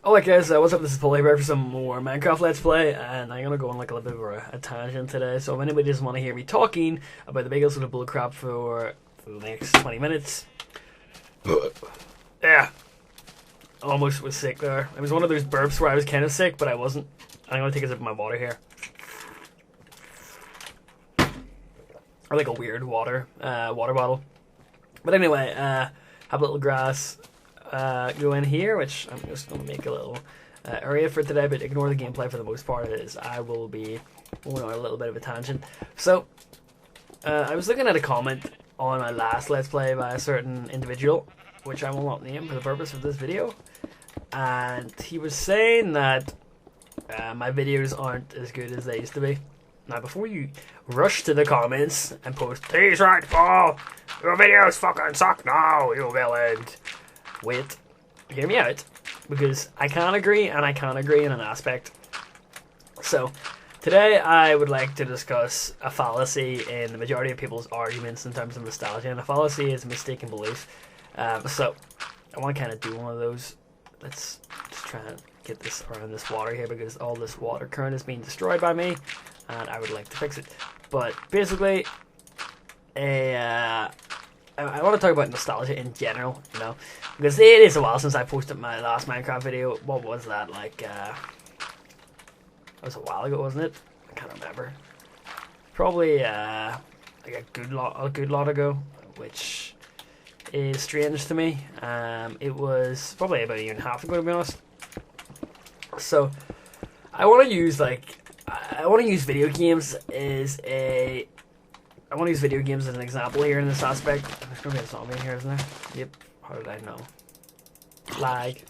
Alright guys, what's up? This is Paul here for some more Minecraft Let's Play, and I'm gonna go on like a little bit of a tangent today. So if anybody doesn't want to hear me talking about the biggest sort of bullcrap for the next 20 minutes, yeah, almost was sick there. It was one of those burps where I was kind of sick, but I wasn't. I'm gonna take a sip of my water here. Or like a weird water bottle. But anyway, have a little grass. Go in here, which I'm just going to make a little area for today, but ignore the gameplay for the most part, as I will be going on a little bit of a tangent. So, I was looking at a comment on my last Let's Play by a certain individual, which I will not name for the purpose of this video, and he was saying that my videos aren't as good as they used to be. Now, before you rush to the comments and post, "He's right, Paul, your videos fucking suck now, you villain," wait, hear me out, because I can agree and I can't agree in an aspect. So, today I would like to discuss a fallacy in the majority of people's arguments in terms of nostalgia, and a fallacy is a mistaken belief. So, I want to kind of do one of those. Let's just try and get this around this water here, because all this water current is being destroyed by me, and I would like to fix it. But basically, I want to talk about nostalgia in general, you know, because it is a while since I posted my last Minecraft video. What was that, like, that was a while ago, wasn't it? I can't remember. Probably, like a good lot ago, which is strange to me. It was probably about a year and a half ago, to be honest. So, I want to use video games as a... I want to use video games as an example here in this aspect. There's going to be a zombie in here, isn't there? Yep. How did I know? Lag.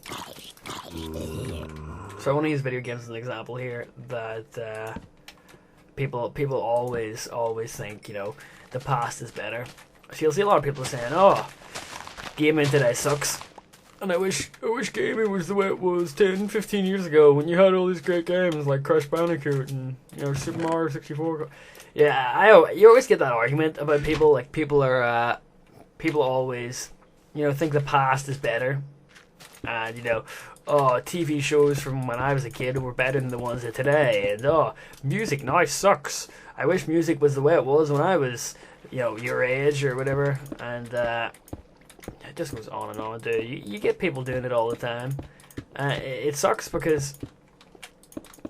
So I want to use video games as an example here that people always think, you know, the past is better. So you'll see a lot of people saying, "Oh, gaming today sucks," and I wish gaming was the way it was 10, 15 years ago when you had all these great games like Crash Bandicoot and, you know, Super Mario 64. Yeah, you always get that argument about people. Like, people always, you know, think the past is better, and, you know, oh, TV shows from when I was a kid were better than the ones of today, and oh, music now sucks. I wish music was the way it was when I was, you know, your age or whatever, and it just goes on and on, dude. You get people doing it all the time. It sucks because,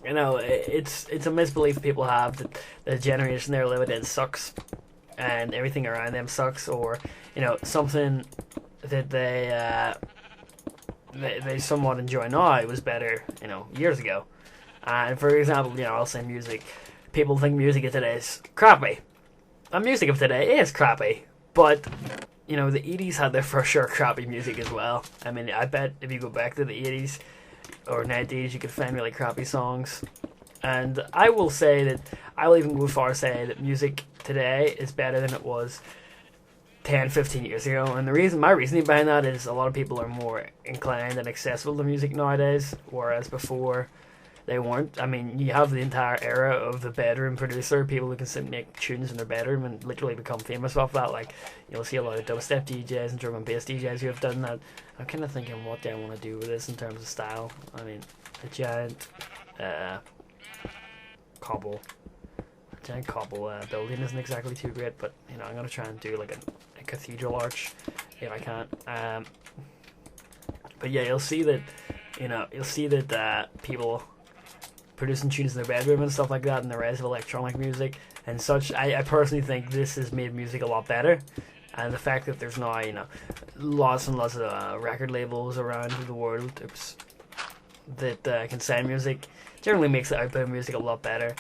you know, it's a misbelief people have that the generation they're living in sucks, and everything around them sucks, or, you know, something that they somewhat enjoy now was better, you know, years ago. And for example, you know, I'll say music. People think music of today is crappy. And music of today is crappy, but, you know, the 80s had their for sure crappy music as well. I mean, I bet if you go back to the 80s or 90s, you could find really crappy songs. And I will say that, I will even go far as say that music today is better than it was 10, 15 years ago. And my reasoning behind that is a lot of people are more inclined and accessible to music nowadays, whereas before they weren't. I mean, you have the entire era of the bedroom producer, people who can sit and make tunes in their bedroom and literally become famous off that. Like, you'll see a lot of dubstep DJs and drum and bass DJs who have done that. I'm kind of thinking, what do I want to do with this in terms of style? I mean, a giant cobble building isn't exactly too great, but, you know, I'm going to try and do like a cathedral arch if I can. But yeah, you'll see that people producing tunes in their bedroom and stuff like that, and the rise of electronic music and such. I personally think this has made music a lot better, and the fact that there's now, you know, lots and lots of record labels around the world that can sign music generally makes the output of music a lot better.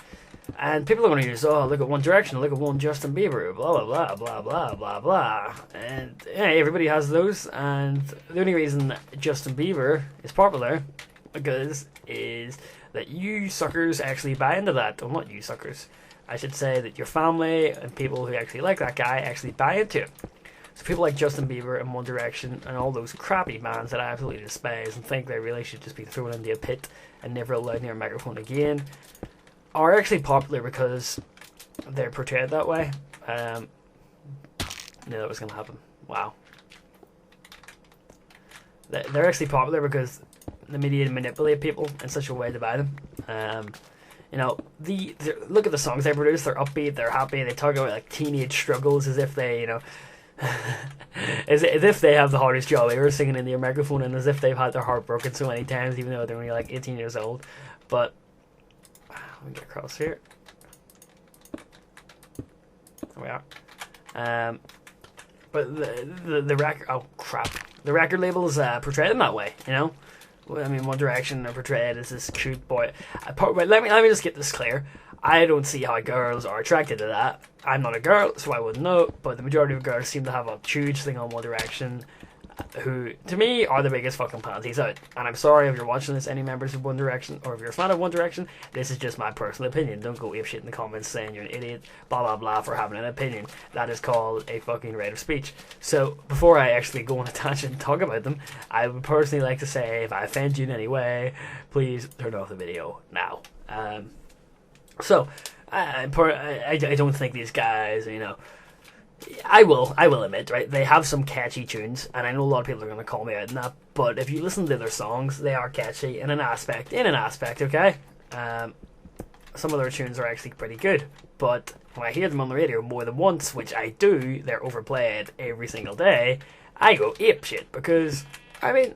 And people are going to use, oh, look at One Direction, look at one Justin Bieber, blah blah blah blah blah blah blah, and yeah, everybody has those. And the only reason Justin Bieber is popular is that you suckers actually buy into that. Well, not you suckers, I should say that your family and people who actually like that guy actually buy into it. So people like Justin Bieber and One Direction and all those crappy bands that I absolutely despise and think they really should just be thrown into a pit and never allowed near a microphone again, are actually popular because they're portrayed that way. Knew that was going to happen. Wow. They're actually popular because the media manipulate people in such a way to buy them. You know, look at the songs they produce. They're upbeat. They're happy. They talk about like teenage struggles as if they, you know, as if they have the hardest job ever singing in their microphone, and as if they've had their heart broken so many times, even though they're only like 18 years old. But let me get across here. There we are. But the record, oh crap, the record labels portray them that way, you know. I mean, One Direction are portrayed as this cute boy. Let me just get this clear. I don't see how girls are attracted to that. I'm not a girl, so I wouldn't know. But the majority of girls seem to have a huge thing on One Direction, who, to me, are the biggest fucking panties out. And I'm sorry if you're watching this, any members of One Direction, or if you're a fan of One Direction, this is just my personal opinion. Don't go apeshit in the comments saying you're an idiot, blah blah blah, for having an opinion. That is called a fucking right of speech. So, before I actually go on a tangent and talk about them, I would personally like to say, if I offend you in any way, please turn off the video now. So, I don't think these guys, you know, I will admit, right, they have some catchy tunes, and I know a lot of people are going to call me out on that, but if you listen to their songs, they are catchy in an aspect, okay? Some of their tunes are actually pretty good, but when I hear them on the radio more than once, which I do, they're overplayed every single day, I go apeshit, because, I mean,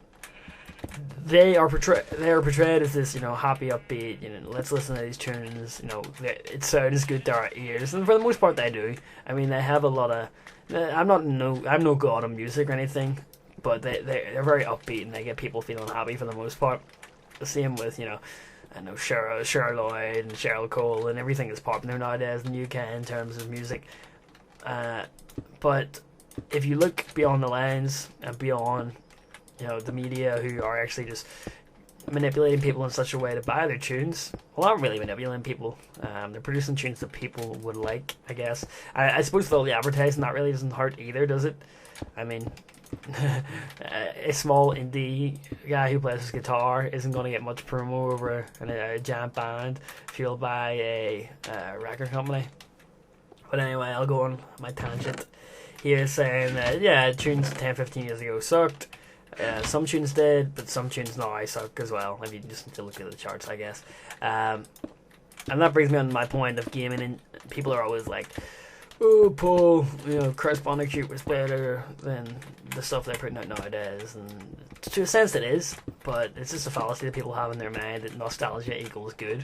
they are portrayed as this, you know, happy, upbeat, you know, let's listen to these tunes, you know, it sounds good to our ears, and for the most part they do. I mean, they have a lot of, I'm no god of music or anything, but they're very upbeat, and they get people feeling happy for the most part. The same with, you know, I know Cheryl Lloyd and Cheryl Cole and everything that's popular nowadays in the UK in terms of music. But if you look beyond the lines and beyond, you know, the media who are actually just manipulating people in such a way to buy their tunes. Well, not really manipulating people. They're producing tunes that people would like, I guess. I suppose all the advertising, that really doesn't hurt either, does it? I mean, a small indie guy who plays his guitar isn't going to get much promo over a giant band fueled by a record company. But anyway, I'll go on my tangent here saying that, yeah, tunes 10-15 years ago sucked. Some tunes did, but some tunes now suck as well, if you just need to look at the charts, I guess. And that brings me on to my point of gaming, and people are always like, oh, Paul, you know, Crash Bandicoot was better than the stuff they're putting out nowadays, and to a sense it is, but it's just a fallacy that people have in their mind that nostalgia equals good.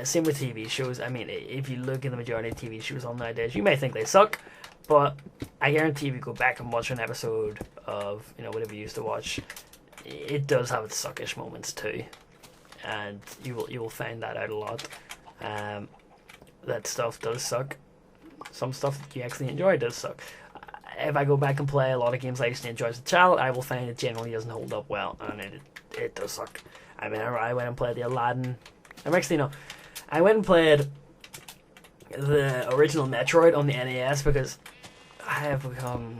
Same with TV shows. I mean, if you look at the majority of TV shows on nowadays, you may think they suck, but I guarantee if you go back and watch an episode of, you know, whatever you used to watch, it does have its suckish moments too, and you will find that out a lot. That stuff does suck. Some stuff that you actually enjoy does suck. If I go back and play a lot of games I used to enjoy as a child, I will find it generally doesn't hold up well, and it does suck. I mean, I went and played the Aladdin. I went and played the original Metroid on the NES because I have become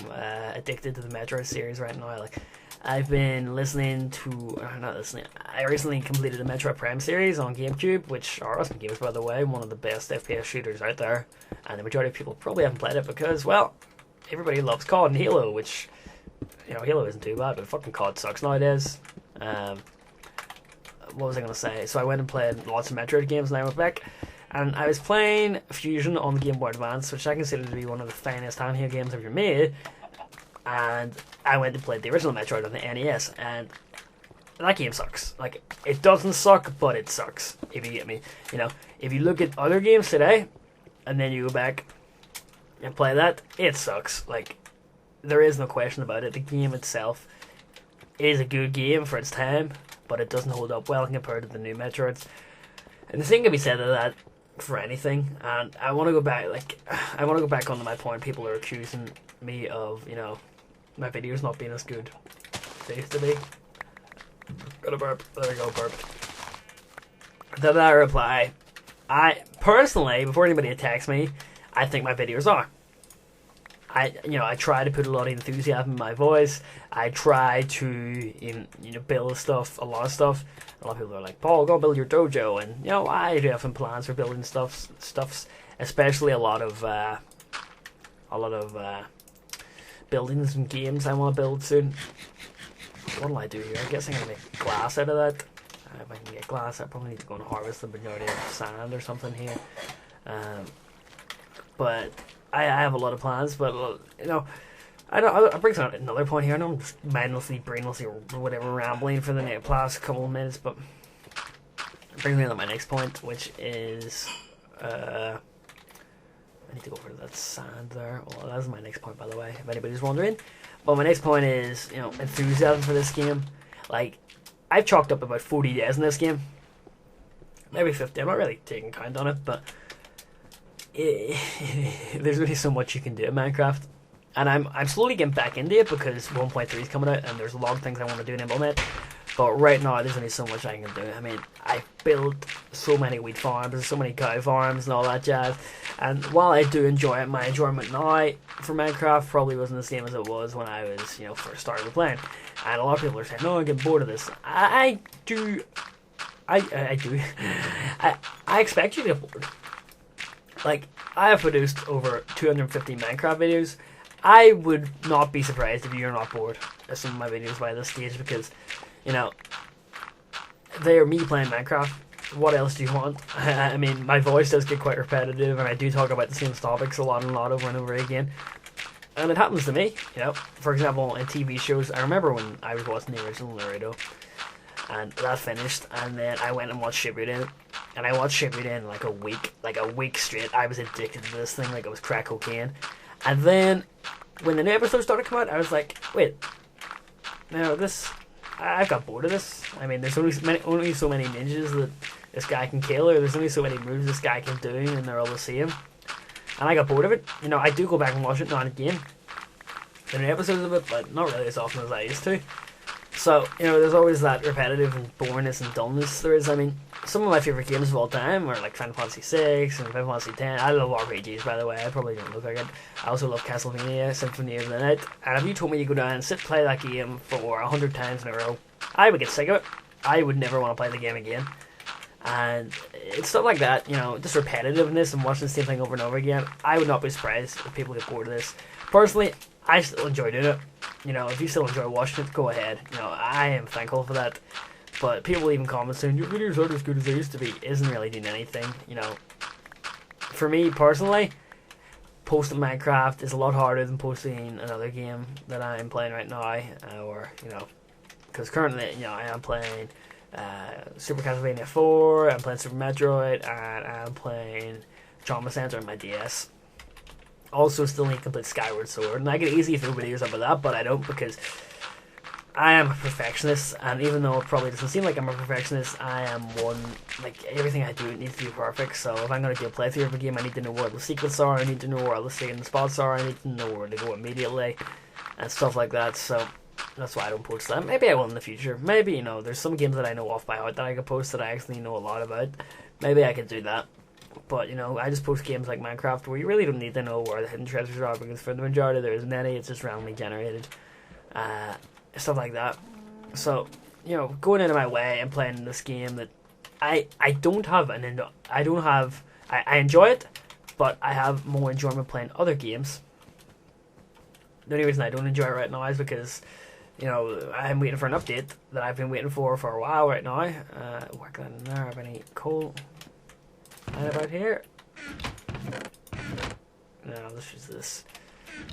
addicted to the Metroid series right now. Like, I've been I recently completed the Metroid Prime series on GameCube, which are awesome games, by the way, one of the best FPS shooters out there, and the majority of people probably haven't played it because, well, everybody loves COD and Halo, which, you know, Halo isn't too bad, but fucking COD sucks nowadays. What was I going to say? So I went and played lots of Metroid games, and I went back, and I was playing Fusion on the Game Boy Advance, which I consider to be one of the finest handheld games ever made, and I went and played the original Metroid on the NES, and that game sucks. Like, it doesn't suck, but it sucks, if you get me. You know, if you look at other games today, and then you go back and play that, it sucks. Like, there is no question about it. The game itself is a good game for its time, but it doesn't hold up well compared to the new Metroids. And the thing can be said of that for anything, and I want to go back onto my point. People are accusing me of, you know, my videos not being as good as they used to be. Got a burp. There we go, burp. Then I reply, I personally, before anybody attacks me, I think my videos are. I try to put a lot of enthusiasm in my voice. I try to, build a lot of stuff. A lot of people are like, Paul, go build your dojo, and, you know, I do have some plans for building stuffs, especially a lot of buildings and games I want to build soon. what'll I do here? I guess I'm gonna make glass out of that. If I can get glass, I probably need to go and harvest the majority of sand or something here. But I have a lot of plans, but you know, I bring on another point here. I know I'm just mindlessly, brainlessly, or whatever, rambling for the past couple of minutes, but it brings me to my next point, which is I need to go over to that sand there. Well, that's my next point, by the way, if anybody's wondering. But my next point is, you know, enthusiasm for this game. Like, I've chalked up about 40 days in this game, maybe 50. I'm not really taking count on it, but there's really so much you can do in Minecraft. And I'm slowly getting back into it because 1.3 is coming out and there's a lot of things I want to do and implement. But right now there's only so much I can do. I mean, I built so many wheat farms, so many cow farms and all that jazz. And while I do enjoy it, my enjoyment now for Minecraft probably wasn't the same as it was when I was, you know, first started playing. And a lot of people are saying, no, I'm getting bored of this. I do. I expect you to get bored. Like, I have produced over 250 Minecraft videos. I would not be surprised if you're not bored of some of my videos by this stage because, you know, they are me playing Minecraft. What else do you want? I mean, my voice does get quite repetitive and I do talk about the same topics a lot over and over again. And it happens to me, you know. For example, in TV shows, I remember when I was watching the original Naruto and that finished and then I went and watched Shippuden. And I watched Shippuden like a week straight. I was addicted to this thing like it was crack cocaine. And then when the new episode started to come out, I was like, wait, now I got bored of this. I mean, there's only so many ninjas that this guy can kill, or there's only so many moves this guy can do, and they're all the same. And I got bored of it. You know, I do go back and watch it now and again, the new episodes of it, but not really as often as I used to. So, you know, there's always that repetitive and boringness and dullness there is. I mean, some of my favourite games of all time are like Final Fantasy 6 and Final Fantasy 10. I love RPGs, by the way. I probably don't look like it. I also love Castlevania, Symphony of the Night. And if you told me to go down and sit play that game for 100 times in a row, I would get sick of it. I would never want to play the game again. And it's stuff like that, you know, just repetitiveness and watching the same thing over and over again. I would not be surprised if people get bored of this. Personally, I still enjoy doing it. You know, if you still enjoy watching it, go ahead. You know, I am thankful for that. But people even comment saying, your videos aren't as good as they used to be. Isn't really doing anything, you know. For me, personally, posting Minecraft is a lot harder than posting another game that I'm playing right now. Or, you know, because currently, you know, I am playing Super Castlevania 4, I'm playing Super Metroid, and I'm playing Trauma Center on my DS. Also, still need to complete Skyward Sword, and I could easily throw videos up with that, but I don't because I am a perfectionist, and even though it probably doesn't seem like I'm a perfectionist, I am one, like, everything I do needs to be perfect. So if I'm going to do a playthrough of a game, I need to know where the secrets are, I need to know where all the saving spots are, I need to know where to go immediately, and stuff like that. So that's why I don't post that. Maybe I will in the future. Maybe, you know, there's some games that I know off by heart that I could post that I actually know a lot about. Maybe I could do that. But, you know, I just post games like Minecraft where you really don't need to know where the hidden treasures are because for the majority there isn't any, it's just randomly generated. Stuff like that. So, you know, going into my way and playing this game that I enjoy it, but I have more enjoyment playing other games. The only reason I don't enjoy it right now is because, you know, I'm waiting for an update that I've been waiting for a while right now. Work that in there. Have any coal about here? No, let's use this.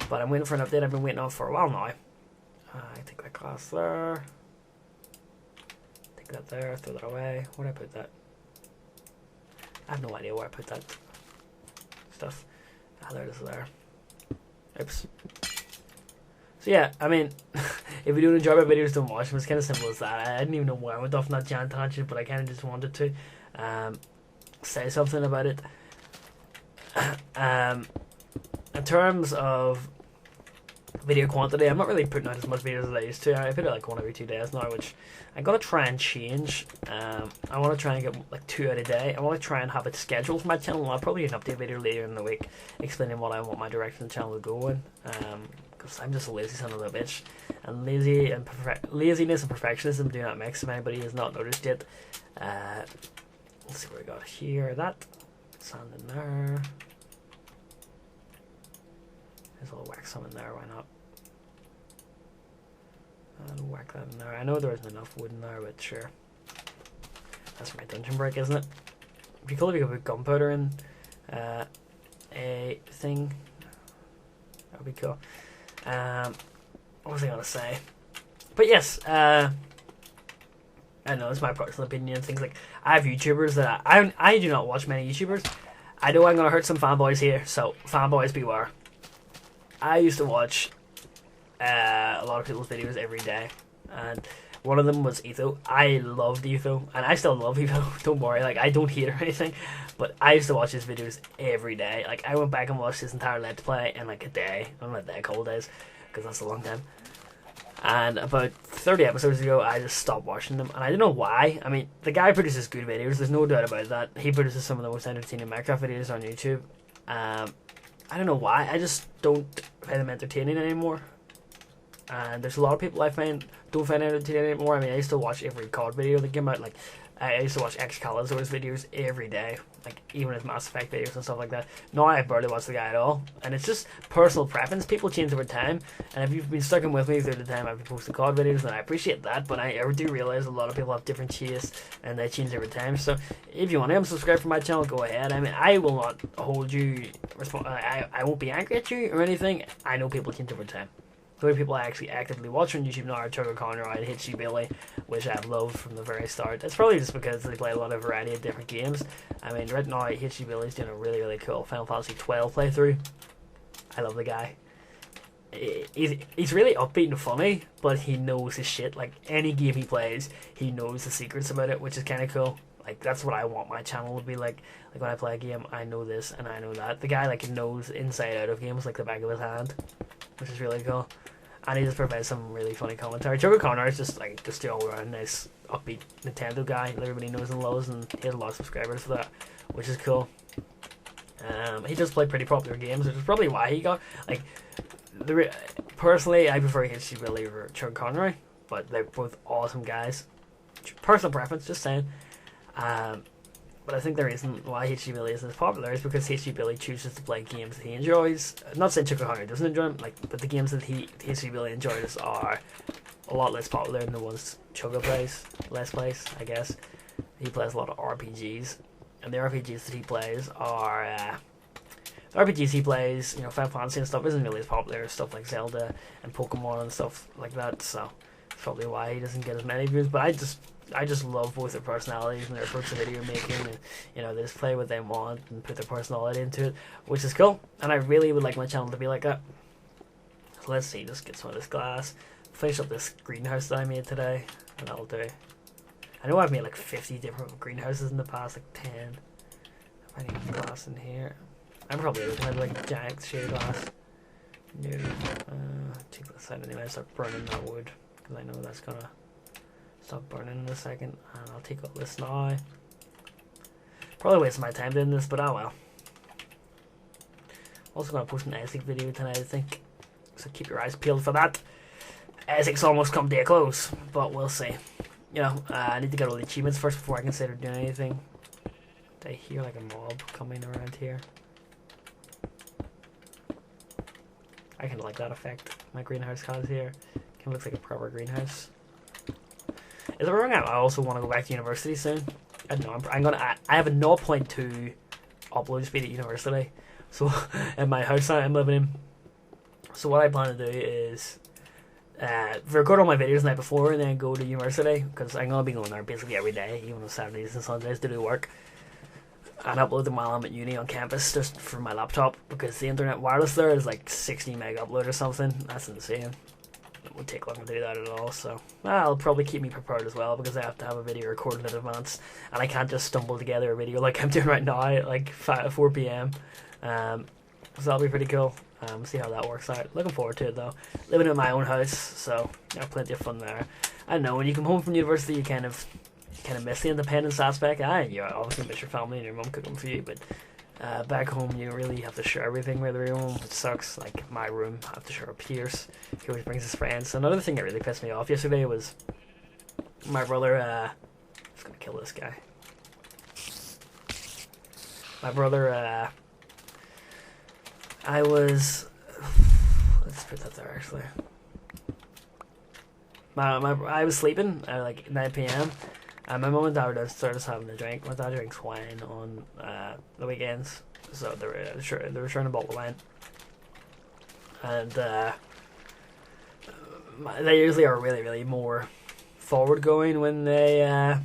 But I'm waiting for an update I've been waiting on for a while now. I take that glass there. Take that there, throw that away. Where did I put that? I have no idea where I put that stuff. There it is there. Oops. So yeah, I mean, if you don't enjoy my videos, don't watch them. It's kind of simple as that. I didn't even know where I went off on that giant tangent, but I kind of just wanted to say something about it. In terms of video quantity, I'm not really putting out as much videos as I used to. I put it like 1 every 2 days now, which I'm going to try and change. I want to try and get like 2 out a day. I want to try and have it scheduled for my channel. I'll probably do an update video later in the week explaining what I want my direction of the channel to go in. Because I'm just a lazy son of a bitch. And laziness and perfectionism do not mix, if anybody has not noticed yet. Let's see what we got here. That sand in there. There's a little wax some in there, why not? I'll whack that in there. I know there isn't enough wood in there, but sure. That's my dungeon break, isn't it? It'd be cool if you could put gunpowder in a thing. That would be cool. What was I going to say? But yes, I know it's my personal opinion. Things like, I have YouTubers that I do not watch many YouTubers. I know I'm going to hurt some fanboys here, so fanboys beware. I used to watch a lot of people's videos every day, and one of them was Etho. I loved Etho, and I still love Etho. Don't worry, like, I don't hate or anything, but I used to watch his videos every day. Like, I went back and watched his entire Let's Play in like a day. I don't know, a couple days, because that's a long time. And about 30 episodes ago, I just stopped watching them, and I don't know why. I mean, the guy produces good videos, there's no doubt about that. He produces some of the most entertaining Minecraft videos on YouTube. I don't know why, I just don't find them entertaining anymore. And there's a lot of people I find don't find entertaining anymore. I mean, I used to watch every COD video that came out. Like, I used to watch Excalibur's videos every day, like even his Mass Effect videos and stuff like that. Now I barely watch the guy at all, and it's just personal preference. People change over time, and if you've been sticking with me through the time I've posted COD videos, then I appreciate that. But I do realize a lot of people have different tastes, and they change over time. So if you want to unsubscribe from my channel, go ahead. I mean, I will not hold you I won't be angry at you or anything. I know people change over time. The only people I actually actively watch on YouTube now are Chuck O'Connor and HG Billy, which I've loved from the very start. It's probably just because they play a lot of variety of different games. I mean, right now HG Billy's doing a really, really cool Final Fantasy 12 playthrough. I love the guy. He's really upbeat and funny, but he knows his shit. Like, any game he plays, he knows the secrets about it, which is kind of cool. Like, that's what I want my channel to be like. Like, when I play a game, I know this and I know that. The guy, like, knows inside out of games like the back of his hand, which is really cool. And he just provides some really funny commentary. Chuck O'Connor is just like just the all-around nice, upbeat Nintendo guy that everybody knows and loves, and he has a lot of subscribers for that, which is cool. He does play pretty popular games, which is probably why he got like. Personally, I prefer HG Billy over Chuck O'Connor, but they're both awesome guys. Personal preference, just saying. But I think the reason why HG Billy isn't as popular is because HG Billy chooses to play games that he enjoys. I'm not saying Chuck O'Connor doesn't enjoy them, like, but the games that HG Billy enjoys are a lot less popular than the ones Chugga plays, I guess. He plays a lot of RPGs, and the RPGs that he plays are the RPGs he plays, you know, Final Fantasy and stuff isn't really as popular as stuff like Zelda and Pokemon and stuff like that. So that's probably why he doesn't get as many views. But I just love both their personalities and their approach to video making, and you know, they just play what they want and put their personality into it, which is cool. And I really would like my channel to be like that. So let's see, just get some of this glass, finish up this greenhouse that I made today, and that'll do. I know I've made like 50 different greenhouses in the past, like 10. If I need glass in here, I'm probably looking at like giant shade glass. No, take this out anyway. Start burning that wood because I know that's gonna stop burning in a second, and I'll take all this now. Probably wasting my time doing this, but oh well. Also gonna post an Essex video tonight, I think, so keep your eyes peeled for that. Essex almost come to a close, but we'll see. You know, I need to get all the achievements first before I consider doing anything. I hear like a mob coming around here. I kind of like that effect my greenhouse has here. Kind of looks like a proper greenhouse. Is it wrong? I also want to go back to university soon. I don't know. I have a 0.2 upload speed at university, so in my house that I'm living in. So what I plan to do is record all my videos the night before and then go to university, because I'm gonna be going there basically every day, even on Saturdays and Sundays, to do work. And upload them while I'm at uni on campus just for my laptop, because the internet wireless there is like 60 meg upload or something. That's insane. It won't take long to do that at all, so that'll probably keep me prepared as well, because I have to have a video recorded in advance, and I can't just stumble together a video like I'm doing right now at like 4 p.m. So that'll be pretty cool. See how that works out. Looking forward to it though. Living in my own house, so you know, plenty of fun there. I know when you come home from university, you kind of miss the independence aspect. You obviously miss your family and your mum cooking for you, but back home you really have to share everything with everyone, which sucks. Like my room, I have to share with Pierce. He always brings his friends. Another thing that really pissed me off yesterday was my brother. I was gonna kill this guy. My brother. Let's put that there actually. I was sleeping at like 9 p.m. And my mum and dad were downstairs having a drink. My dad drinks wine on the weekends, so they were sharing a bottle of wine, and they usually are really, really more forward going when they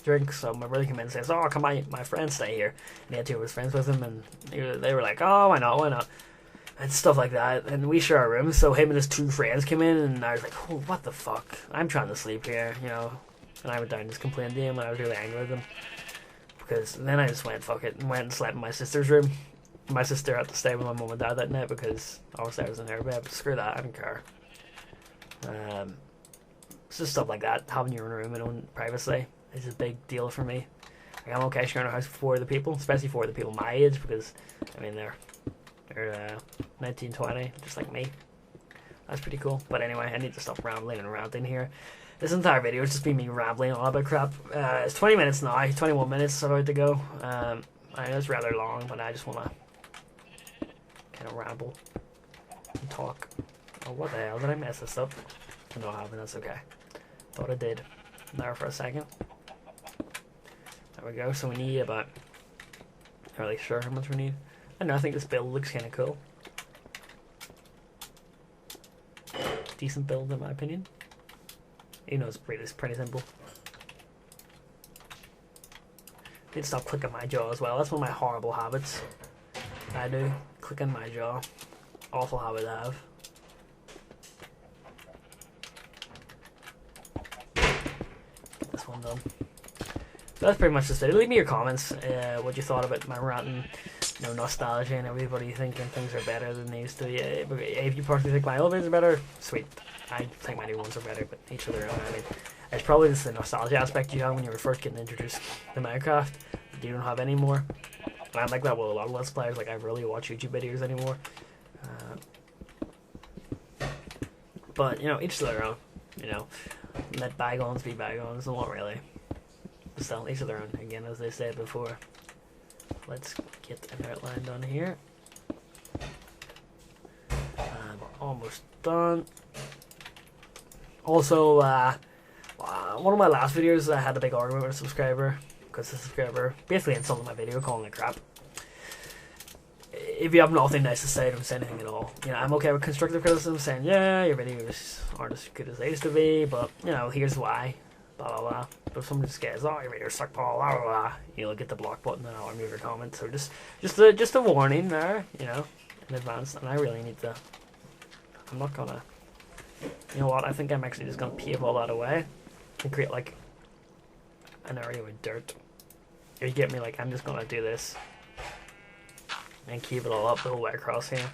drink. So my brother came in and says, "Oh, come on, my friends stay here," and he had two of his friends with him, and they were like, "Oh, why not?" And stuff like that. And we share our rooms, so him and his two friends came in, and I was like, "Oh, what the fuck? I'm trying to sleep here," you know. And I went down and just complained to him, and I was really angry with him. Because then I just went, fuck it, and went and slept in my sister's room. My sister had to stay with my mum and dad that night, because obviously I was in her bed, but screw that, I don't care. It's just stuff like that, having your own room and own privacy is a big deal for me. Like, I'm okay sharing a house with 4 other people, especially 4 other people my age, because, I mean, they're 19, 20, just like me. That's pretty cool. But anyway, I need to stop rambling and ranting here. This entire video has just been me rambling on about crap. It's 20 minutes now, 21 minutes about to go. I know it's rather long, but I just want to kind of ramble and talk. Oh, what the hell, did I mess this up? No, I haven't, that's okay. Thought I did. There for a second. There we go, so we need about, not really sure how much we need. I don't know, I think this build looks kind of cool. Decent build in my opinion. Even though it's pretty simple. Need to stop clicking my jaw as well. That's one of my horrible habits. I do. Clicking my jaw. Awful habit I have. Get this one done. So that's pretty much just it. Leave me your comments, what you thought about my ranting, you know, nostalgia and everybody thinking things are better than they used to be. If you personally think my old ones are better, sweet. I think my new ones are better, but each of their own. I mean, it's probably just the nostalgia aspect you have when you were first getting introduced to Minecraft that you don't have anymore. And I'm like that with a lot of Let's Players. Like, I rarely watch YouTube videos anymore. But, you know, each to their own. You know, let bygones be bygones, and what really. Still, each of their own, again, as they said before. Let's get an outline done here. I'm almost done. Also, one of my last videos, I had a big argument with a subscriber, because the subscriber basically insulted my video, calling it crap. If you have nothing nice to say, don't say anything at all. You know, I'm okay with constructive criticism, saying, yeah, your videos aren't as good as they used to be, but, you know, here's why. Blah blah blah. But if someone just says, "Oh, your videos suck, Paul," blah blah blah, you'll get the block button and I'll remove your comment. So just a warning there, you know, in advance. And I really need to. I'm not gonna. You know what? I think I'm actually just gonna pave all that away and create like an area with dirt. You get me? Like, I'm just gonna do this and keep it all up the whole way across here.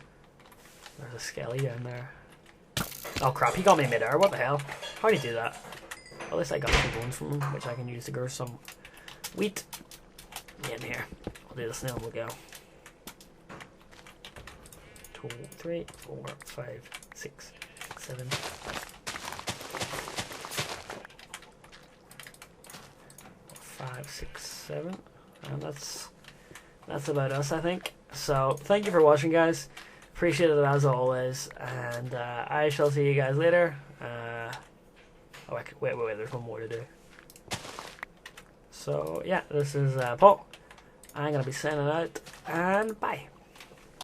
There's a skelly down there. Oh crap! He got me midair. What the hell? How do you do that? At least I got some bones from him, which I can use to grow some wheat in here. I'll do this now and we'll go. 2, 3, 4, 5, 6, 7. 5, 6, 7. And that's about us, I think. So thank you for watching, guys. Appreciate it as always, and I shall see you guys later. Oh, wait, there's one more to do. So, yeah, this is Paul. I'm going to be signing out, and bye.